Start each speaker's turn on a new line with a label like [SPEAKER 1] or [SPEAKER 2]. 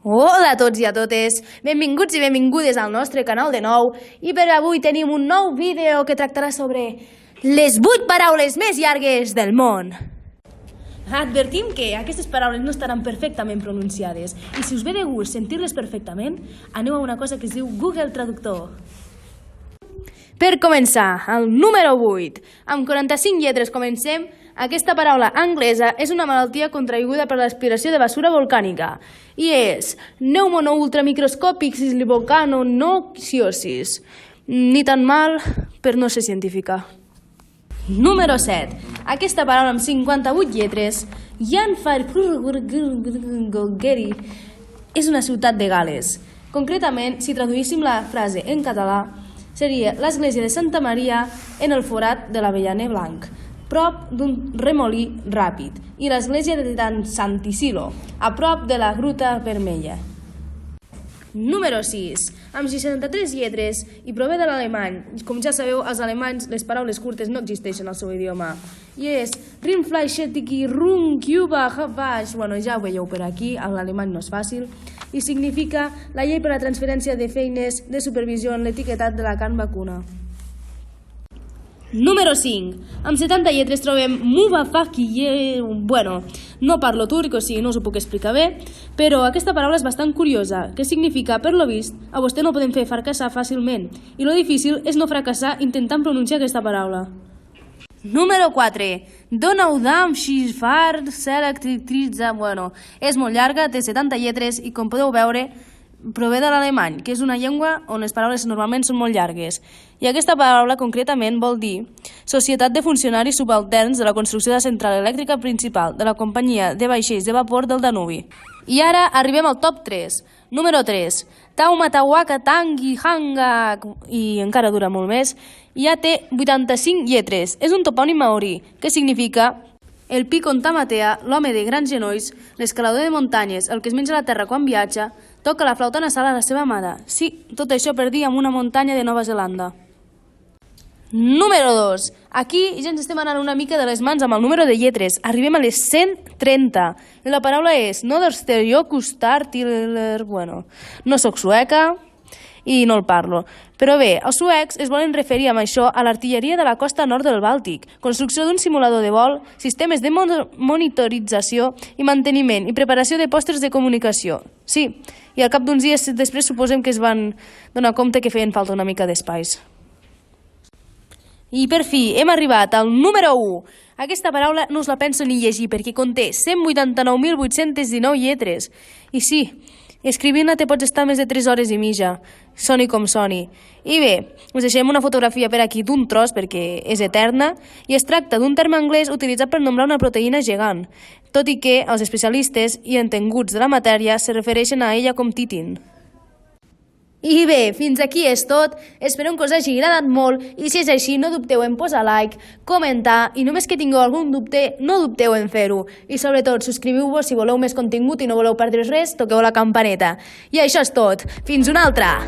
[SPEAKER 1] Hola a tots i a totes, benvinguts i benvingudes al nostre canal de nou i per avui tenim un nou vídeo que tractarà sobre les 8 paraules més llargues del món. Advertim que aquestes paraules no estaran perfectament pronunciades i si us ve de gust sentir-les perfectament, aneu a una cosa que es diu Google Traductor. Per començar, el número 8. Amb 45 lletres comencem. Aquesta paraula anglesa és una malaltia contraiguda per l'aspiració de bessura volcànica i és pneumonoultramicroscopic volcanonoxiosis. Ni tan mal per no ser científica. Número 7. Aquesta paraula amb 58 lletres, Llanfairpwllgwyngyllgogery, és una ciutat de Gales. Concretament, si traduíssim la frase en català, seria l'església de Santa Maria en el forat de l'Avellaner Blanc, prop d'un remolí ràpid, i l'església de Sant Isidro, a prop de la Gruta Vermella. Número 6. Amb 63 lletres i prové de l'alemany. Com ja sabeu, als alemanys les paraules curtes no existeixen al seu idioma. I és Rinfleischetiki-Rung-Cuba-Havash. Bueno, ja ho veieu per aquí, l'alemany no és fàcil. I significa la llei per a la transferència de feines de supervisió en l'etiquetat de la carn vacuna. Número 5. Amb 70 lletres trobem Muvafaki. Bueno, no parlo turc, o sigui, no us ho puc explicar bé, però aquesta paraula és bastant curiosa, que significa, per lo vist, a vostè no podem fer fracassar fàcilment, i lo difícil és no fracassar intentant pronunciar aquesta paraula. Número 4. Donaudam Shifar Selectritza. Bueno, és molt llarga, té 70 lletres i com podeu veure, prové de l'alemany, que és una llengua on les paraules normalment són molt llargues. I aquesta paraula concretament vol dir Societat de Funcionaris Subalterns de la construcció de la central elèctrica principal de la companyia de vaixells de vapor del Danubi. I ara arribem al top 3. Número 3. Taumatawaka Tangi Hanga. I encara dura molt més. Ja té 85 lletres. És un topònim maorí, que significa el pic on tamatea, l'home de grans genolls, l'escalador de muntanyes, el que es menja la terra quan viatja, toca la flauta nasal a la seva amada. Sí, tot això per dir amb una muntanya de Nova Zelanda. Número 2. Aquí ja ens estem anant una mica de les mans amb el número de lletres. Arribem a les 130. I la paraula és Norderstjorkustartiller. Bueno, no sóc sueca i no el parlo. Però bé, els suecs es volen referir amb això a l'artilleria de la costa nord del Bàltic, construcció d'un simulador de vol, sistemes de monitorització i manteniment i preparació de postres de comunicació. Sí, i al cap d'uns dies després suposem que es van donar compte que feien falta una mica d'espais. I per fi, hem arribat al número 1. Aquesta paraula no us la penso ni llegir perquè conté 189.819 lletres. I sí, escrivint-la te pots estar més de 3 hores i mitja, soni com soni. I bé, us deixem una fotografia per aquí d'un tros perquè és eterna i es tracta d'un terme anglès utilitzat per nombrar una proteïna gegant, tot i que els especialistes i entenguts de la matèria se refereixen a ella com titin. I bé, fins aquí és tot. Esperem que us hagi agradat molt i si és així no dubteu en posar like, comentar i només que tingueu algun dubte no dubteu en fer-ho. I sobretot subscriviu-vos si voleu més contingut i no voleu perdre res, toqueu la campaneta. I això és tot. Fins una altra!